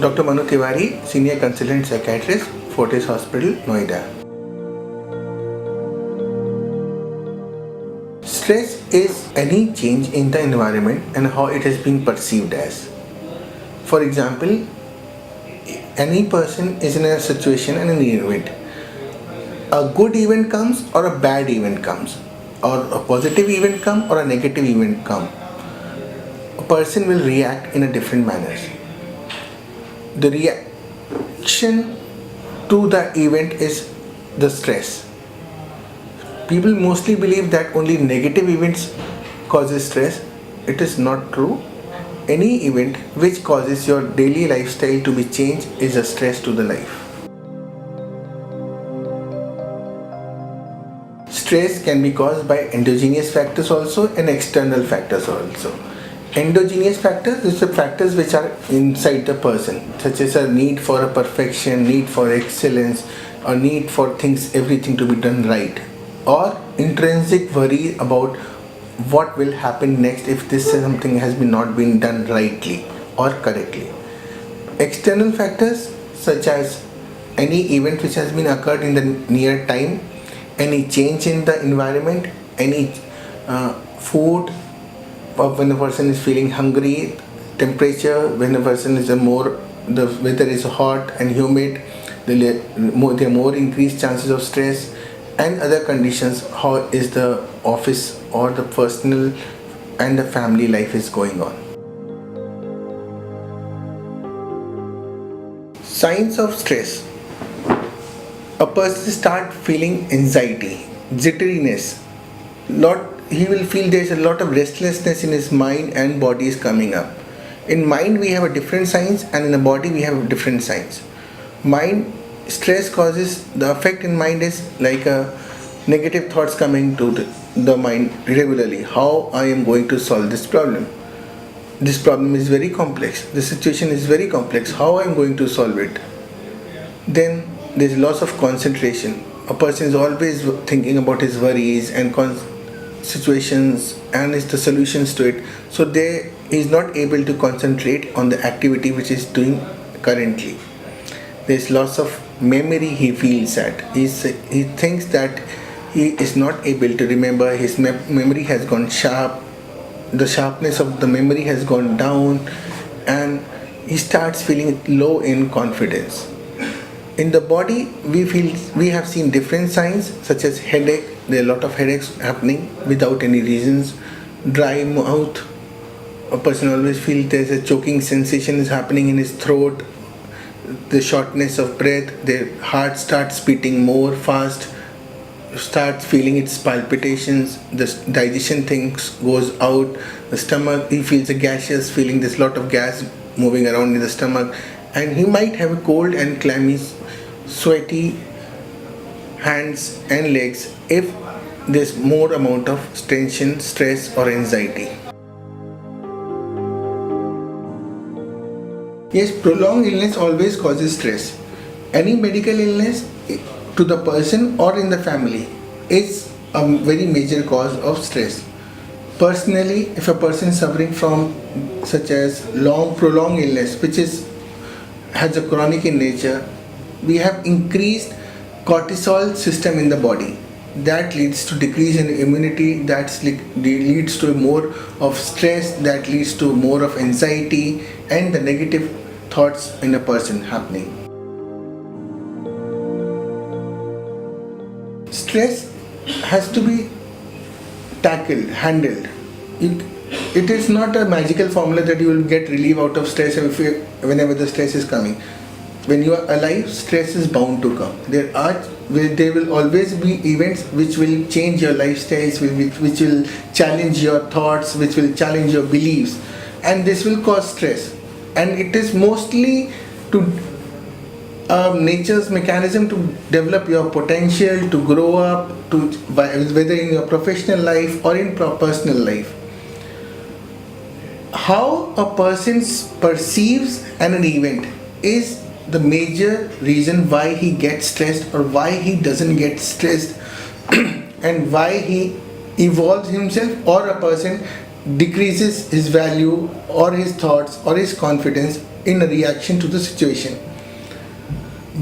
Dr. Manu Tiwari, Senior Consultant Psychiatrist, Fortis Hospital, Noida. Stress is any change in the environment and how it has been perceived as. For example, any person is in a situation and an event. A good event comes or a bad event comes, or a positive event comes or a negative event comes. A person will react in a different manner. The reaction to the event is the stress. People mostly believe that only negative events causes stress. It is not true. Any event which causes your daily lifestyle to be changed is a stress to the life. Stress can be caused by endogenous factors also and external factors also. Endogenous factors is the factors which are inside the person, such as a need for a perfection, need for excellence, or need for everything to be done right, or intrinsic worry about what will happen next if this something has not been done rightly or correctly. External factors such as any event which has been occurred in the near time, any change in the environment, any food, when a person is feeling hungry, temperature, when a person is the weather is hot and humid, there are more increased chances of stress, and other conditions, how is the office or the personal and the family life is going on. Signs of stress. A person start feeling anxiety, jitteriness, he will feel there is a lot of restlessness in his mind and body is coming up. In mind we have a different signs and in the body we have different signs. Mind stress causes, the effect in mind is like a negative thoughts coming to the mind regularly. How I am going to solve this problem? This problem is very complex. The situation is very complex. How I am going to solve it? Then there is loss of concentration. A person is always thinking about his worries and situations and the solutions to it, so he is not able to concentrate on the activity which is doing currently. There is loss of memory. He feels that he thinks that he is not able to remember. His memory has gone sharp, the sharpness of the memory has gone down, and he starts feeling low in confidence. In the body, we have seen different signs such as headache. There are a lot of headaches happening without any reasons. Dry mouth. A person always feels there's a choking sensation is happening in his throat. The shortness of breath. Their heart starts beating more fast. Starts feeling its palpitations. The digestion things goes out. The stomach, he feels a gaseous feeling. There's a lot of gas moving around in the stomach, and he might have a cold and clammy, sweaty hands and legs if there's more amount of tension, stress or anxiety. Yes, prolonged illness always causes stress. Any medical illness to the person or in the family is a very major cause of stress. Personally, if a person is suffering from such as prolonged illness which has a chronic in nature, we have increased cortisol system in the body. That leads to decrease in immunity, that leads to more of stress, that leads to more of anxiety and the negative thoughts in a person happening. Stress has to be tackled, handled. It is not a magical formula that you will get relief out of stress whenever the stress is coming. When you are alive, stress is bound to come. There will always be events which will change your lifestyles, which will challenge your thoughts, which will challenge your beliefs, and this will cause stress. And it is mostly to nature's mechanism to develop your potential, to grow up, whether in your professional life or in personal life. How a person perceives an event is the major reason why he gets stressed or why he doesn't get stressed and why he evolves himself or a person decreases his value or his thoughts or his confidence in a reaction to the situation.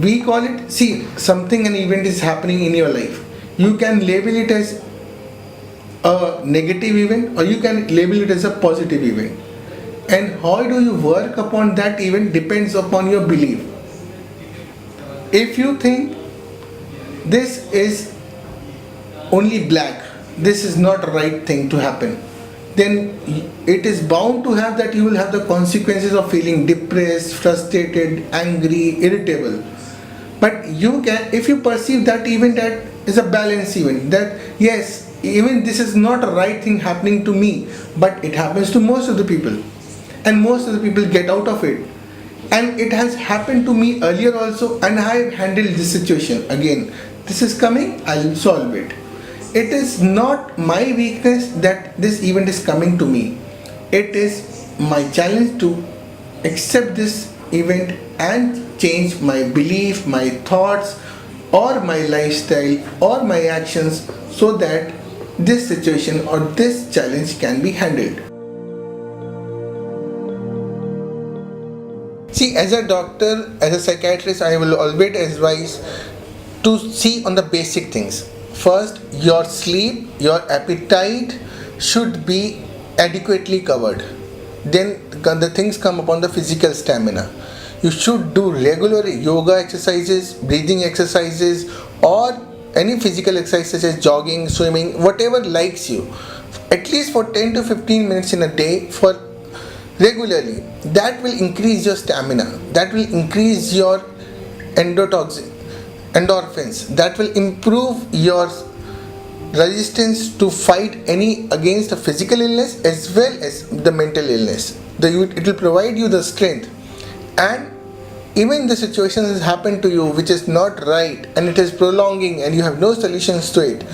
We call it, see, something, an event is happening in your life. You can label it as a negative event or you can label it as a positive event. And how do you work upon that event depends upon your belief. If you think this is only black, this is not a right thing to happen, then it is bound to have that you will have the consequences of feeling depressed, frustrated, angry, irritable. But you can, if you perceive that event as a balanced event, that yes, even this is not a right thing happening to me, but it happens to most of the people, and most of the people get out of it. And it has happened to me earlier also, and I have handled this situation. Again, this is coming, I'll solve it. It is not my weakness that this event is coming to me. It is my challenge to accept this event and change my belief, my thoughts, or my lifestyle, or my actions, so that this situation or this challenge can be handled. See, as a doctor, as a psychiatrist, I will always advise to see on the basic things. First, your sleep, your appetite should be adequately covered. Then the things come upon the physical stamina. You should do regular yoga exercises, breathing exercises, or any physical exercise such as jogging, swimming, whatever likes you. At least for 10 to 15 minutes in a day for regularly. That will increase your stamina. That will increase your endorphins. That will improve your resistance to fight any against a physical illness as well as the mental illness. It will provide you the strength. And even the situation has happened to you which is not right and it is prolonging and you have no solutions to it,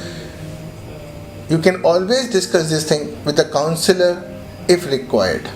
you can always discuss this thing with a counselor if required.